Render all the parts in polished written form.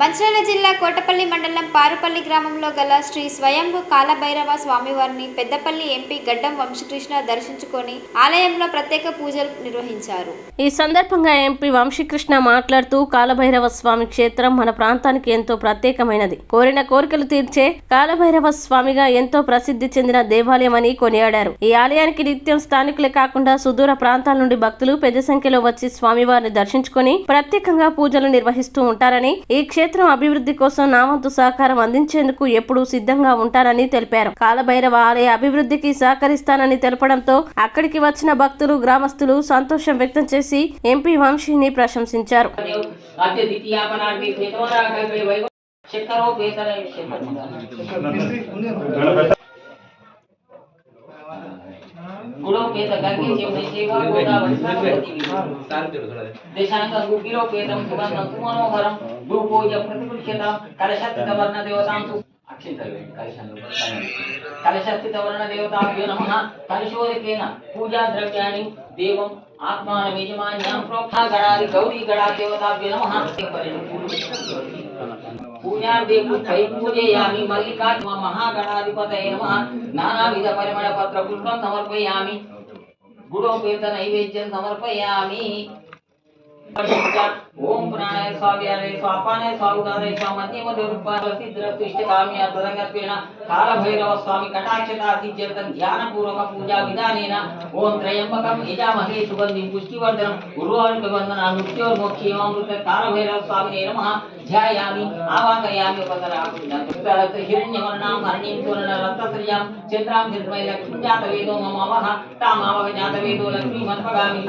మంచిర్యాల జిల్లా కోటపల్లి మండలం పారుపల్లి గ్రామంలో గల శ్రీ స్వయంభు కాలభైరవ స్వామివారిని పెద్దపల్లి ఎంపీ గడ్డం వంశీకృష్ణ దర్శించుకొని ఆలయంలో ప్రత్యేక పూజలు నిర్వహించారు. ఈ సందర్భంగా ఎంపీ వంశీకృష్ణ మాట్లాడుతూ కాలభైరవ స్వామి క్షేత్రం మన ప్రాంతానికి ఎంతో ప్రత్యేకమైనది. కోరిన కోరికలు తీర్చే కాలభైరవ స్వామిగా ఎంతో ప్రసిద్ధి చెందిన దేవాలయమని కొనియాడారు. ఈ ఆలయానికి నిత్యం స్థానికులే కాకుండా సుదూర ప్రాంతాల నుండి భక్తులు పెద్ద సంఖ్యలో వచ్చి స్వామివారిని దర్శించుకొని ప్రత్యేకంగా పూజలు నిర్వహిస్తూ ఉంటారని, ఈ క్షేత్రం అభివృద్ధి కోసం నా వంతు సహకారం అందించేందుకు ఎప్పుడూ సిద్ధంగా ఉంటానని తెలిపారు. కాలభైరవ ఆలయ అభివృద్ధికి సహకరిస్తానని తెలపడంతో అక్కడికి వచ్చిన భక్తులు, గ్రామస్తులు సంతోషం వ్యక్తం చేసి ఎంపీ వంశీని ప్రశంసించారు. पूजा द्रव्याणि देवं आत्मान यजमान्यां प्रोक्ता गणादि गौरी गणा देवताभ्यो नमः पूजार्थे पुष्पै पूजयामि मल्लिका महागणाधिपतये नमः नानाविध परिमळ पत्र पुष्पं समर्पयामि गुडोपेत नैवेद्यं समर्पयामि ओम प्राणाय स्वाव्याय स्वापानाय स्वाउदानाय स्वामध्यमधुरूपासिद्धरतिष्ठकाम्या तदंगत्वेन कालभैरव स्वामी कटाक्षतासिद्ध्यर्थं ध्यानपूर्वक पूजा विधानेन ओम त्र्यंबकं यजामहे सुगन्धिं पुष्टिवर्धनं उर्वारुकवन्दना मृत्योर्मोक्षीमामृत कालभैरव स्वामिने नमः ध्यायामि आवाहयामि उपकरामि हिरण्यवर्णां हरणीं पूर्णरत्नश्रियां चन्द्रां धृतमय लक्ष्मीजातवेदो ममावह तामावह जातवेदो लक्ष्मीमन्पगामि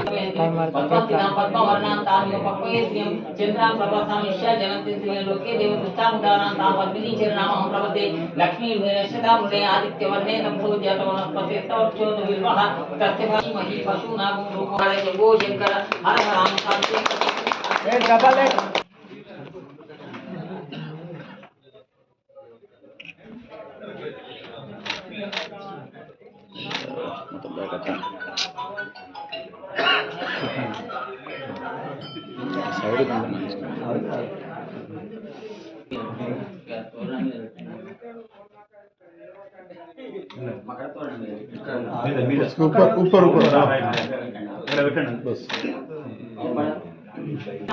पद्मस्थितां पद्मवर्णां तामिव पक्वयेस्यं चन्द्रां प्रभासामिष्य जनन्तिं लोके देवदुष्टामुदानां तां पद्मिनीचरणामहं प्रपदे लक्ष्मी नक्षतामुदे आदित्यवर्णे नभोज्यतवनस्पते तवक्षोदविर्वः तस्य मही पशूनागो रूपाय गो शङ्कर हर हरां सात्विक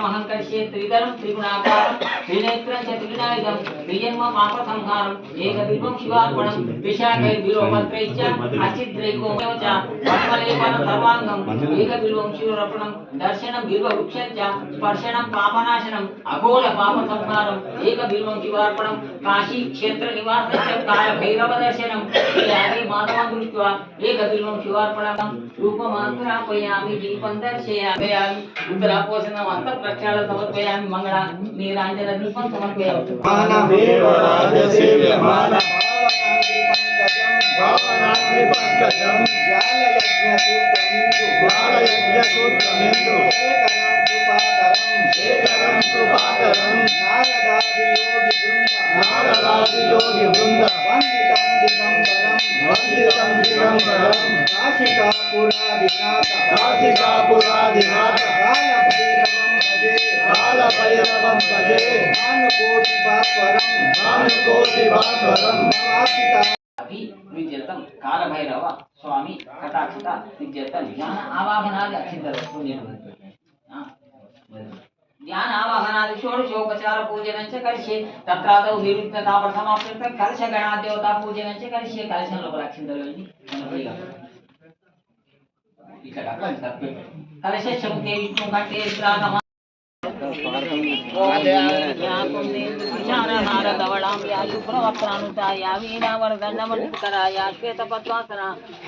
महंकर्षे त्रिदलं त्रिगुणाकारं त्रिनेत्रं च त्रिनायकं त्रिजन्म पापसंहारं एकदिवं शिवार्पणं विशाखैर्विलोपत्रैश्च अचिद्रैकोमेव च पद्मलेपनं सर्वाङ्गं एकदिवं शिवरर्पणं दर्शनं बिल्ववृक्षं च स्पर्शनं पापनाशनं अघोर पापसंहारं एकदिवं शिवार्पणं काशी क्षेत्रनिवासश्च कालभैरवदर्शनं यादि माधवं दृष्ट्वा एकदिवं शिवार्पणं रूपमात्रापयामि दीपं दर्शयामि रुद्रापोषणं अंतर प्रक्षाళన సమర్పయామి మంగళ నీరాంజన దీపం సమర్పయామి మానవేవ రాజసేవ్యమాన భావనాగ్ని పంకజం జాలయజ్ఞసూత్రమిందు శేఖరం కృపాకరం నారదాది యోగి బృంద వందితం దిగంబరం కాశికాపురాదినాథ కాలభైరవం భజే భానుకోటిభాస్వరం విద్యర్థం కాలభైరవ స్వామి కటాక్షత విద్యర్థం ధ్యాన ఆవాహనాది అక్షింతలు ध्यान आवाहनादि षोडशोपचार पूजनं च करिष्ये तत्रादौ निर्विघ्न तापन समाप्त्यर्थं कलश गणादेवता पूजनं च करिष्ये कलशं लोपల అక్షింతలు ఇక్కడ कलशस्य मुखे विष्णु कंठे विराजमान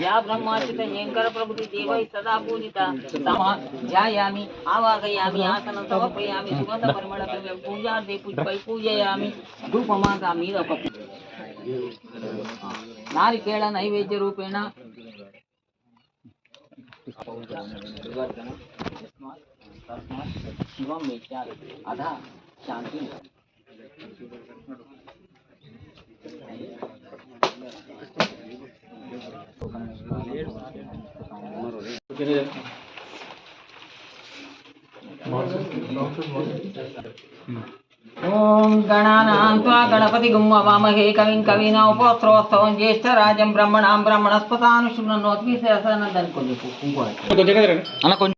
या ब्रह्माचित शंकर प्रभुति देवै सदा पूजिता ध्यायामि आवाहयामि आसनं समर्पयामि सुगंध परिमळ पूजार्थे पुष्पै पूजयामि धूपमागामि नारिकेळ नैवेद्य रूपेण शिवम विचार अधा शांति ओम गणानां त्वा गणपति गुम्मवामहे कविं कवीनामुपस्रोत्सवं ज्येष्ठराजं ब्रह्मणां ब्रह्मणस्पतानुशृण्वन्नोति सहस्रनन्दन को देखो అన్న కొంచెం